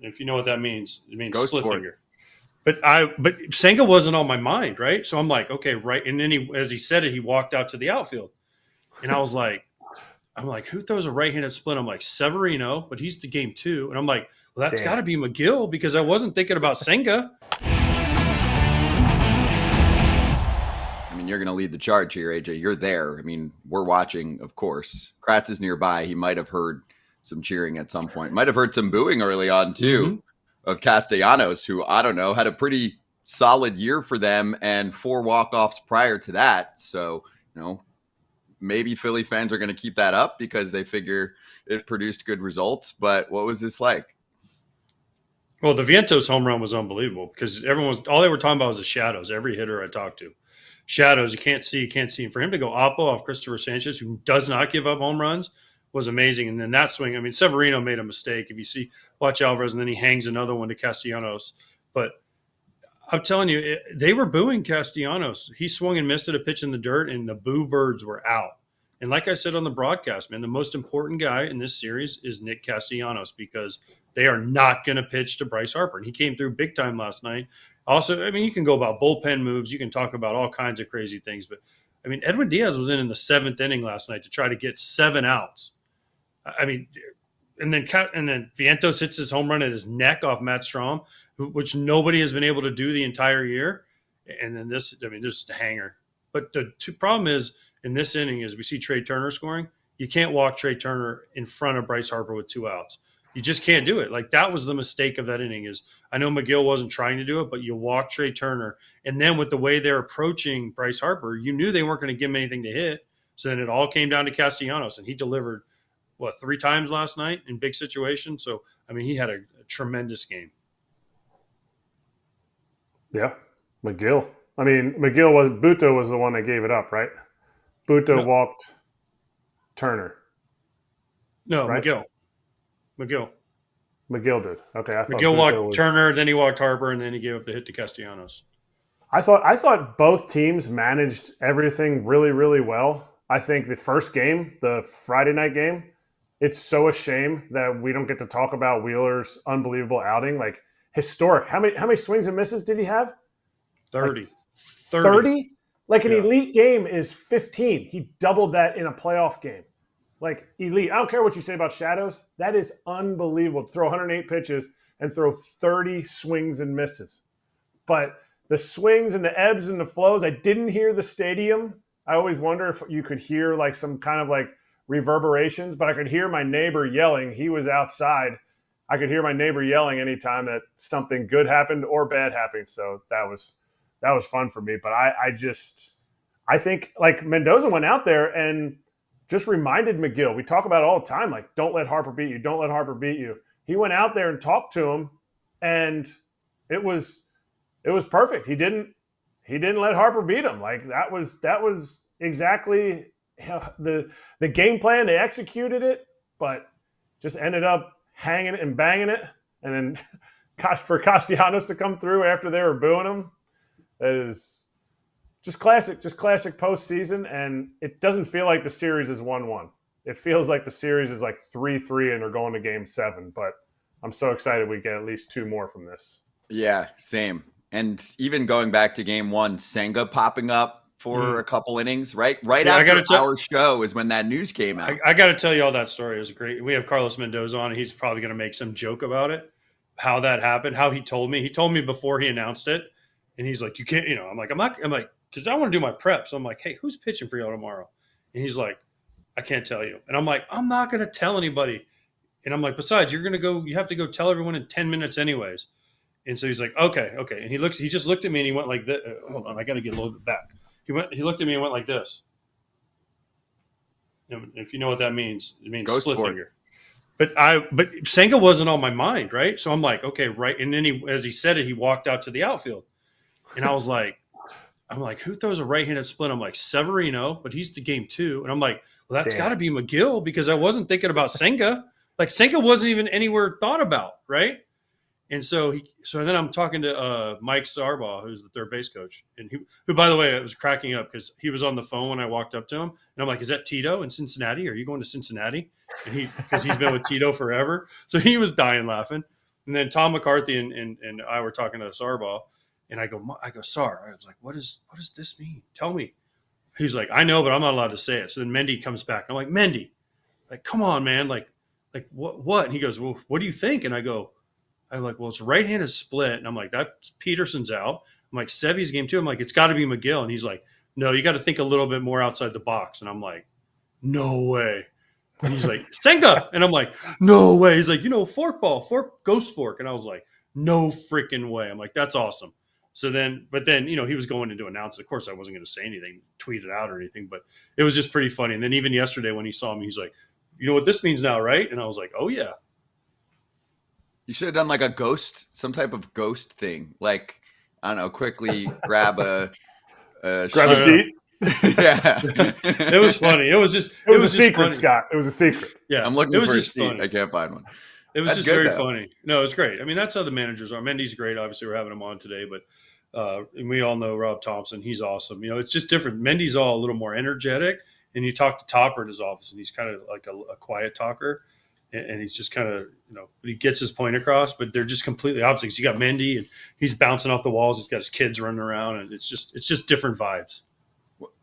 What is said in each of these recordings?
If you know what that means, it means Ghost split for finger. But Senga wasn't on my mind, right? So I'm like, okay, right. And then as he said it, he walked out to the outfield, and I was like, who throws a right-handed split? I'm like Severino, but he's the game 2, and I'm like, well, that's got to be McGill because I wasn't thinking about Senga. I mean, you're going to lead the charge here, AJ. You're there. I mean, we're watching, of course. Kratz is nearby. He might have heard some cheering at some point. Might have heard some booing early on, too, of Castellanos, who, I don't know, had a pretty solid year for them and 4 walk-offs prior to that. So, maybe Philly fans are going to keep that up because they figure it produced good results. But what was this like? Well, the Vientos home run was unbelievable because all they were talking about was the shadows. Every hitter I talked to. Shadows, you can't see. And for him to go oppo off Christopher Sanchez, who does not give up home runs, was amazing. And then that swing, I mean, Severino made a mistake. If you watch Alvarez, and then he hangs another one to Castellanos. But I'm telling you, they were booing Castellanos. He swung and missed at a pitch in the dirt, and the boo birds were out. And like I said on the broadcast, man, the most important guy in this series is Nick Castellanos because they are not going to pitch to Bryce Harper. And he came through big time last night. Also, I mean, you can go about bullpen moves. You can talk about all kinds of crazy things. But, I mean, Edwin Diaz was in the 7th inning last night to try to get 7 outs. I mean, and then Vientos hits his home run at his neck off Matt Strahm, which nobody has been able to do the entire year. And then this is a hanger. But the problem is, in this inning, is we see Trey Turner scoring. You can't walk Trey Turner in front of Bryce Harper with 2 outs. You just can't do it. Like, that was the mistake of that inning. Is I know McGill wasn't trying to do it, but you walk Trey Turner. And then with the way they're approaching Bryce Harper, you knew they weren't going to give him anything to hit. So then it all came down to Castellanos, and he delivered, 3 times last night in big situations. So, I mean, he had a tremendous game. Yeah, McGill. I mean, Buto was the one that gave it up, right? Buto walked Turner. No, right? McGill did. Okay, I thought McGill walked Turner, then he walked Harper, and then he gave up the hit to Castellanos. I thought both teams managed everything really, really well. I think the first game, the Friday night game, it's so a shame that we don't get to talk about Wheeler's unbelievable outing, like historic. How many swings and misses did he have? 30. Like 30? Like an elite game is 15. He doubled that in a playoff game. Like elite. I don't care what you say about shadows. That is unbelievable. To throw 108 pitches and throw 30 swings and misses. But the swings and the ebbs and the flows, I didn't hear the stadium. I always wonder if you could hear like some kind of like reverberations, but I could hear my neighbor yelling. He was outside. I could hear my neighbor yelling anytime that something good happened or bad happened. So that was fun for me. But I think like Mendoza went out there and just reminded McGill. We talk about it all the time, like, don't let Harper beat you. Don't let Harper beat you. He went out there and talked to him, and it was perfect. He didn't let Harper beat him. Like that was exactly the game plan. They executed it, but just ended up hanging it and banging it. And then for Castellanos to come through after they were booing him, that is just classic postseason. And it doesn't feel like the series is 1-1. It feels like the series is like 3-3 and they're going to game 7. But I'm so excited we get at least 2 more from this. Yeah, same. And even going back to game 1, Senga popping up for a couple innings, right after our show is when that news came out. I got to tell you all that story. It was great. We have Carlos Mendoza on, and he's probably going to make some joke about it, how that happened, how he told me. He told me before he announced it, and he's like, you can't, I'm like, because I want to do my prep. So I'm like, hey, who's pitching for y'all tomorrow? And he's like, I can't tell you. And I'm like, I'm not going to tell anybody. And I'm like, besides, you have to go tell everyone in 10 minutes anyways. And so he's like, okay. And he just looked at me and he went like this. Hold on, I got to get a little bit back. He looked at me and went like this. If you know what that means, it means Ghost split for finger. But Senga wasn't on my mind, right? So I'm like, okay, right. And then as he said it, he walked out to the outfield. And I was like, who throws a right-handed split? I'm like, Severino, but he's the game 2. And I'm like, well, that's got to be McGill because I wasn't thinking about Senga. Like Senga wasn't even anywhere thought about, right? And so then I'm talking to Mike Sarbaugh, who's the third base coach, and who, by the way, I was cracking up because he was on the phone when I walked up to him, and I'm like, "Is that Tito in Cincinnati? Are you going to Cincinnati?" And because he's been with Tito forever, so he was dying laughing. And then Tom McCarthy and I were talking to Sarbaugh, and I go, Sar, I was like, what does this mean? Tell me. He's like, I know, but I'm not allowed to say it. So then Mendy comes back. I'm like, Mendy, like, come on, man. Like what? And he goes, well, what do you think? And I'm like, well, it's a right-handed split. And I'm like, that Peterson's out. I'm like, Sevy's game too. I'm like, it's got to be McGill. And he's like, no, you got to think a little bit more outside the box. And I'm like, no way. And he's like, Senga. And I'm like, no way. He's like, fork, ghost fork. And I was like, no freaking way. I'm like, that's awesome. So then, he was going in to announce it. Of course, I wasn't going to say anything, tweet it out or anything, but it was just pretty funny. And then even yesterday when he saw me, he's like, you know what this means now, right? And I was like, oh, yeah. You should have done like some type of ghost thing. Like, I don't know, quickly grab a sheet. Yeah. It was funny. It was a secret, funny. Scott. It was a secret. Yeah. I'm looking for a sheet. Funny. I can't find one. It was just very funny. No, it's great. I mean, that's how the managers are. Mendy's great. Obviously, we're having him on today, but and we all know Rob Thompson. He's awesome. It's just different. Mendy's all a little more energetic, and you talk to Topper in his office, and he's kind of like a quiet talker, and he's just kind of, he gets his point across, but they're just completely opposite. Because you got Mendy, and he's bouncing off the walls. He's got his kids running around, and it's just different vibes.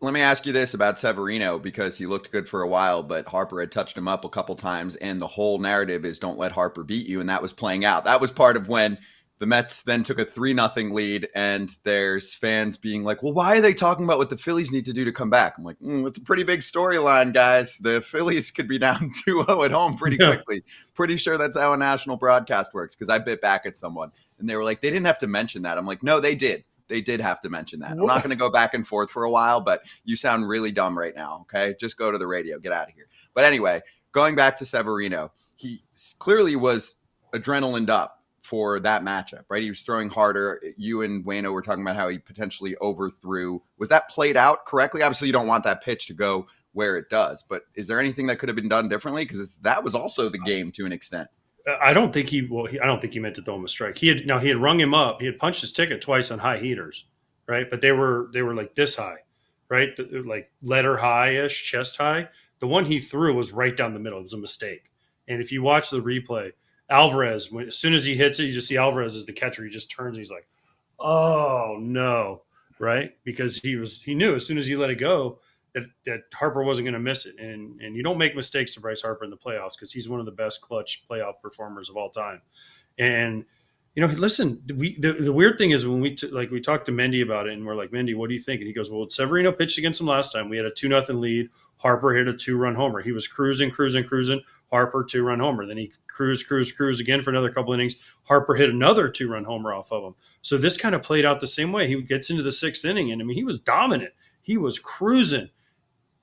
Let me ask you this about Severino, because he looked good for a while, but Harper had touched him up a couple times, and the whole narrative is don't let Harper beat you, and that was playing out. That was part of when the Mets then took a 3-0 lead, and there's fans being like, well, why are they talking about what the Phillies need to do to come back? I'm like, it's a pretty big storyline, guys. The Phillies could be down 2-0 at home pretty quickly. Pretty sure that's how a national broadcast works, because I bit back at someone, and they were like, they didn't have to mention that. I'm like, no, they did. They did have to mention that. I'm not going to go back and forth for a while, but you sound really dumb right now, okay? Just go to the radio. Get out of here. But anyway, going back to Severino, he clearly was adrenalined up for that matchup, right? He was throwing harder. You and Wayno were talking about how he potentially overthrew. Was that played out correctly? Obviously, you don't want that pitch to go where it does, but is there anything that could have been done differently? Because that was also the game to an extent. I don't think he meant to throw him a strike. He had rung him up. He had punched his ticket twice on high heaters, right? But they were like this high, right? Like letter high-ish, chest high. The one he threw was right down the middle. It was a mistake. And if you watch the replay, Alvarez, as soon as he hits it, you just see Alvarez as the catcher. He just turns. And he's like, "Oh no!" Right? Because he knew as soon as he let it go that Harper wasn't going to miss it. And you don't make mistakes to Bryce Harper in the playoffs, because he's one of the best clutch playoff performers of all time. And, listen, the weird thing is when we talked to Mendy about it, and we're like, Mendy, what do you think? And he goes, well, Severino pitched against him last time. We had a 2-0 lead. Harper hit a 2-run homer. He was cruising. Harper 2-run homer. Then he cruised again for another couple innings. Harper hit another 2-run homer off of him. So this kind of played out the same way. He gets into the 6th inning, and he was dominant. He was cruising.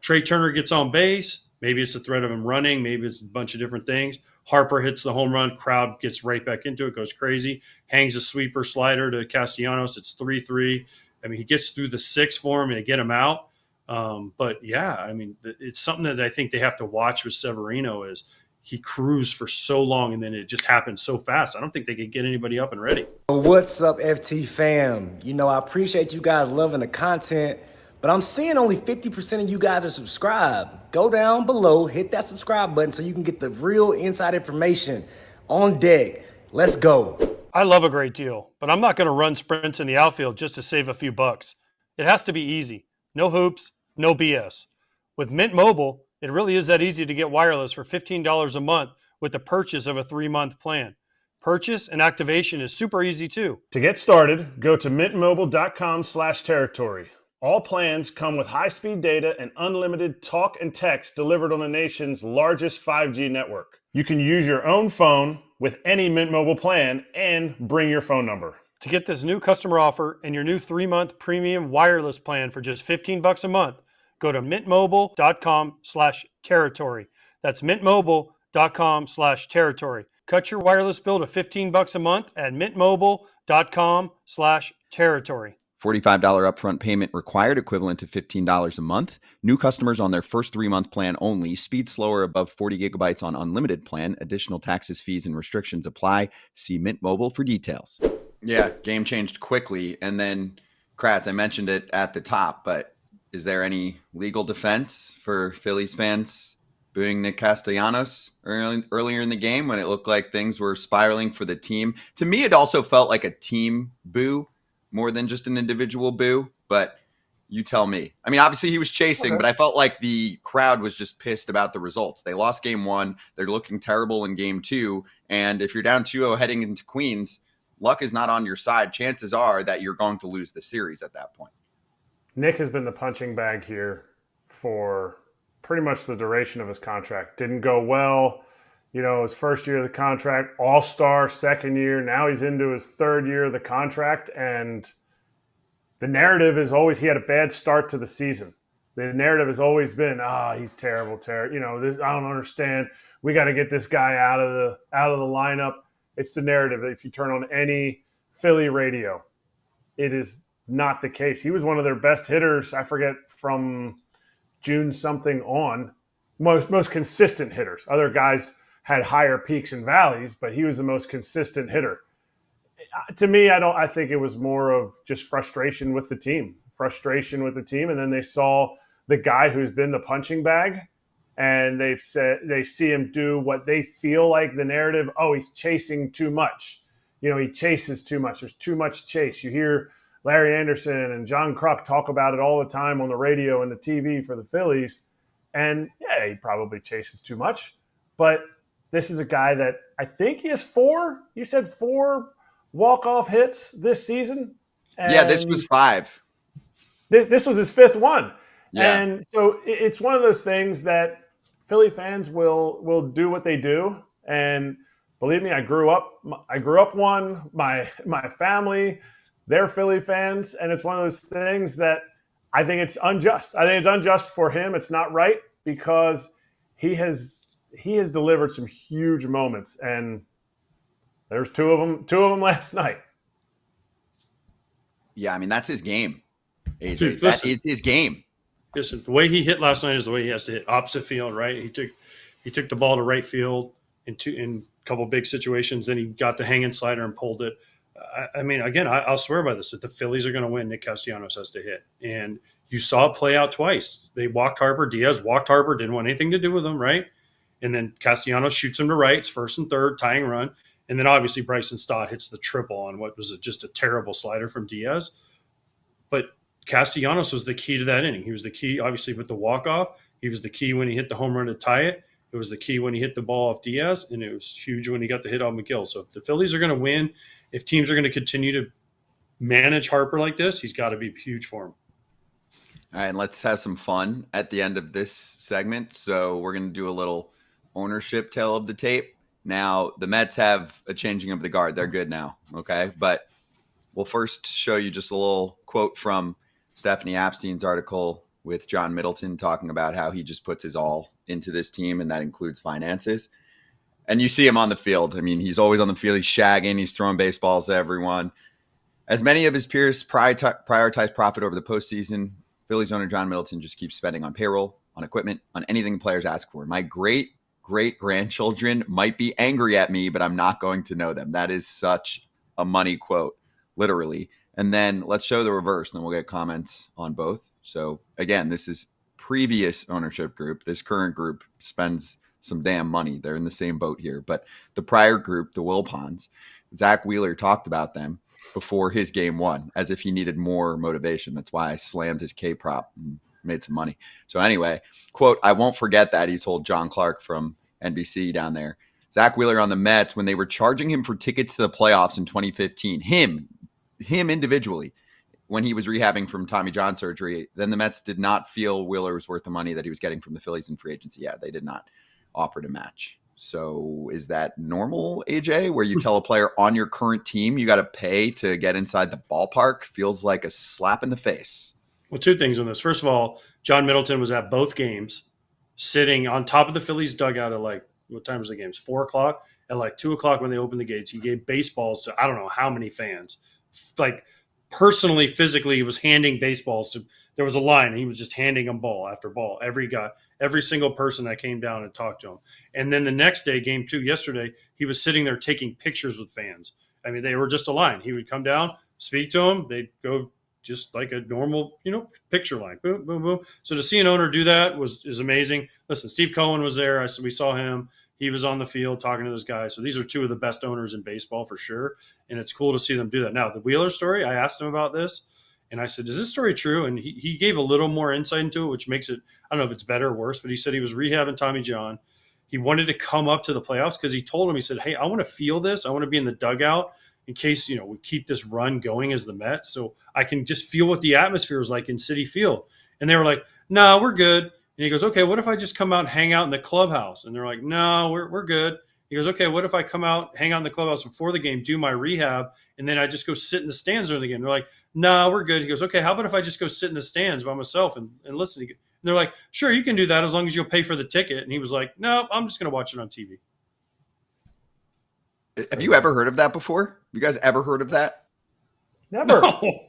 Trey Turner gets on base. Maybe it's the threat of him running. Maybe it's a bunch of different things. Harper hits the home run. Crowd gets right back into it, goes crazy. Hangs a sweeper slider to Castellanos. It's 3-3. He gets through the 6th for him and to get him out. But, yeah, it's something that I think they have to watch with Severino is he cruised for so long, and then it just happened so fast. I don't think they could get anybody up and ready. What's up, FT fam? I appreciate you guys loving the content, but I'm seeing only 50% of you guys are subscribed. Go down below, hit that subscribe button so you can get the real inside information on deck. Let's go. I love a great deal, but I'm not going to run sprints in the outfield just to save a few bucks. It has to be easy. No hoops, no BS. With Mint Mobile, it really is that easy to get wireless for $15 a month with the purchase of a 3-month plan. Purchase and activation is super easy too. To get started, go to mintmobile.com/territory. All plans come with high-speed data and unlimited talk and text delivered on the nation's largest 5G network. You can use your own phone with any Mint Mobile plan and bring your phone number. To get this new customer offer and your new 3-month premium wireless plan for just $15 a month, go to mintmobile.com/territory. That's mintmobile.com/territory. Cut your wireless bill to $15 a month at mintmobile.com/territory. $45 upfront payment required, equivalent to $15 a month. New customers on their first 3-month plan only. Speed slower above 40 gigabytes on unlimited plan. Additional taxes, fees, and restrictions apply. See Mint Mobile for details. Yeah, game changed quickly. And then, Kratz, I mentioned it at the top, but is there any legal defense for Phillies fans booing Nick Castellanos earlier in the game when it looked like things were spiraling for the team. To me, it also felt like a team boo more than just an individual boo, but you tell me. I mean, obviously he was chasing, Okay. but I felt like the crowd was just pissed about the results. They lost game 1. They're looking terrible in game 2. And if you're down 2-0 heading into Queens, luck is not on your side. Chances are that you're going to lose the series at that point. Nick has been the punching bag here for pretty much the duration of his contract. Didn't go well. His first year of the contract, all-star, second year. Now he's into his third year of the contract, and the narrative is always he had a bad start to the season. The narrative has always been, he's terrible. I don't understand. We got to get this guy out of the lineup. It's the narrative that if you turn on any Philly radio, it is not the case. He was one of their best hitters, I forget, from June something on. Most consistent hitters. Other guys had higher peaks and valleys, but he was the most consistent hitter. To me, I think it was more of just frustration with the team. And then they saw the guy who's been the punching bag, and they see him do what they feel like the narrative, he's chasing too much. He chases too much. There's too much chase. You hear Larry Anderson and John Kruk talk about it all the time on the radio and the TV for the Phillies. And yeah, he probably chases too much. But this is a guy that I think he has 4. You said 4 walk-off hits this season. And yeah, this was 5. This was his 5th one. Yeah. And so it's one of those things that Philly fans will do what they do. And believe me, I grew up one. My family, they're Philly fans, and it's one of those things that I think it's unjust. I think it's unjust for him. It's not right because he has delivered some huge moments, and there's two of them last night. Yeah, I mean, that's his game, AJ. Dude, that is his game. Listen, the way he hit last night is the way he has to hit opposite field, right? He took the ball to right field in a couple big situations. Then he got the hanging slider and pulled it. I mean, again, I'll swear by this. If the Phillies are going to win, Nick Castellanos has to hit. And you saw it play out twice. They walked Harper. Diaz walked Harper, didn't want anything to do with him, right? And then Castellanos shoots him to right. It's first and third, tying run. And then obviously Bryson Stott hits the triple on what was just a terrible slider from Diaz. But Castellanos was the key to that inning. He was the key, obviously, with the walk-off. He was the key when he hit the home run to tie it. It was the key when he hit the ball off Diaz, and it was huge when he got the hit on McGill. So if the Phillies are going to win, if teams are going to continue to manage Harper like this, he's got to be huge for him. All right, and let's have some fun at the end of this segment. So we're going to do a little ownership tale of the tape. Now, the Mets have a changing of the guard. They're good now, okay? But we'll first show you just a little quote from Stephanie Apstein's article with John Middleton talking about how he just puts his all into this team, and that includes finances. And you see him on the field. I mean, he's always on the field. He's shagging. He's throwing baseballs to everyone. As many of his peers prioritize profit over the postseason, Phillies owner John Middleton just keeps spending on payroll, on equipment, on anything players ask for. My great-great-grandchildren might be angry at me, but I'm not going to know them. That is such a money quote, literally. And then let's show the reverse, and then we'll get comments on both. So, again, this is previous ownership group. This current group spends some damn money. They're in the same boat here. But the prior group, the Wilpons, Zach Wheeler talked about them before his game 1 as if he needed more motivation. That's why I slammed his K-prop and made some money. So anyway, quote, I won't forget that, he told John Clark from NBC down there. Zach Wheeler on the Mets, when they were charging him for tickets to the playoffs in 2015, him individually, when he was rehabbing from Tommy John surgery, then the Mets did not feel Wheeler was worth the money that he was getting from the Phillies in free agency. Yeah, they did not offer to match. So is that normal, AJ, where you tell a player on your current team you got to pay to get inside the ballpark? Feels like a slap in the face. Well, two things on this. First of all, John Middleton was at both games, sitting on top of the Phillies dugout at what time was the games? 4 o'clock? At 2 o'clock when they opened the gates, he gave baseballs to I don't know how many fans. Personally, physically, he was handing baseballs to – there was a line, and he was just handing them ball after ball. Every single person that came down and talked to him. And then the next day, game 2 yesterday, he was sitting there taking pictures with fans. I mean, they were just a line. He would come down, speak to them. They'd go just like a normal, picture line. Boom, boom, boom. So to see an owner do that is amazing. Listen, Steve Cohen was there. We saw him. He was on the field talking to those guys. So these are two of the best owners in baseball for sure. And it's cool to see them do that. Now, the Wheeler story, I asked him about this. And I said, is this story true? And he gave a little more insight into it, which makes it, I don't know if it's better or worse, but he said he was rehabbing Tommy John. He wanted to come up to the playoffs because he told him, he said, hey, I want to feel this. I want to be in the dugout in case, we keep this run going as the Mets. So I can just feel what the atmosphere is like in Citi Field. And they were like, no, we're good. And he goes, okay, what if I just come out and hang out in the clubhouse? And they're like, no, we're good. He goes, okay, what if I come out, hang out in the clubhouse before the game, do my rehab, and then I just go sit in the stands during the game? They're like, no, we're good. He goes, okay, how about if I just go sit in the stands by myself and listen? And they're like, sure, you can do that as long as you'll pay for the ticket. And he was like, no, I'm just going to watch it on TV. Have you ever heard of that before? You guys ever heard of that? Never. No.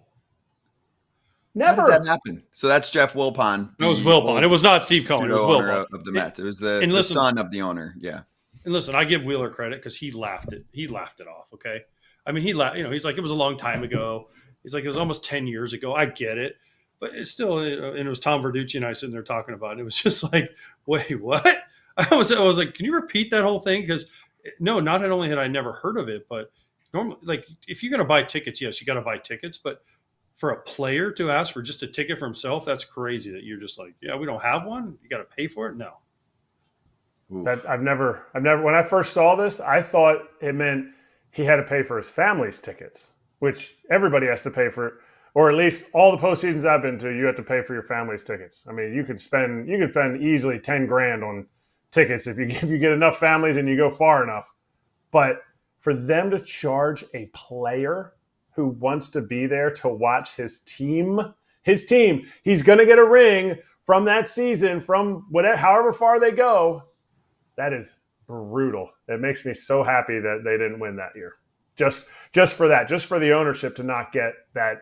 Never. How did that happen? So that's Jeff Wilpon. It was Wilpon. It was not Steve Cohen. It was Wilpon of the Mets. It was the son of the owner. Yeah. And listen, I give Wheeler credit because he laughed it off. Okay. I mean, he laughed, he's like, it was a long time ago. He's like, it was almost 10 years ago. I get it. But it's still, and it was Tom Verducci and I sitting there talking about it. It was just like, wait, what? I was like, can you repeat that whole thing? Because no, not only had I never heard of it, but normally, like, if you're going to buy tickets, yes, you got to buy tickets. But for a player to ask for just a ticket for himself, that's crazy. That you're just like, yeah, we don't have one. You got to pay for it. No. That I've never. When I first saw this, I thought it meant he had to pay for his family's tickets, which everybody has to pay for, or at least all the postseasons I've been to, you have to pay for your family's tickets. I mean, you could spend easily $10,000 on tickets if you get enough families and you go far enough. But for them to charge a player who wants to be there to watch his team, he's going to get a ring from that season, from however far they go. That is brutal. It makes me so happy that they didn't win that year. Just for that, just for the ownership to not get that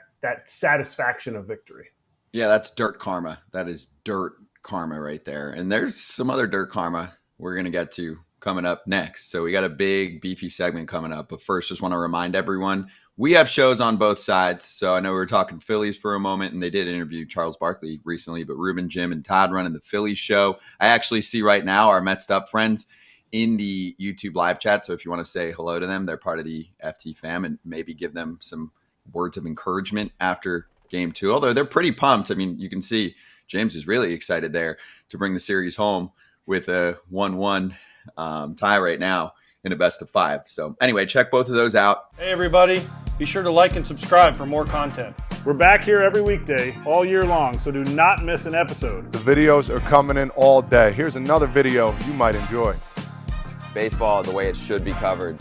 satisfaction of victory. Yeah, that's dirt karma. That is dirt karma right there. And there's some other dirt karma we're going to get to coming up next. So we got a big beefy segment coming up. But first, just want to remind everyone, we have shows on both sides. So I know we were talking Phillies for a moment, and they did interview Charles Barkley recently, but Ruben, Jim, and Todd running the Phillies show. I actually see right now our Metsed Up friends in the YouTube live chat. So if you want to say hello to them, they're part of the FT fam, and maybe give them some words of encouragement after game 2. Although they're pretty pumped. I mean, you can see James is really excited there to bring the series home with a 1-1 tie right now in a best of 5. So anyway, check both of those out. Hey, everybody. Be sure to like and subscribe for more content. We're back here every weekday, all year long, so do not miss an episode. The videos are coming in all day. Here's another video you might enjoy. Baseball the way it should be covered.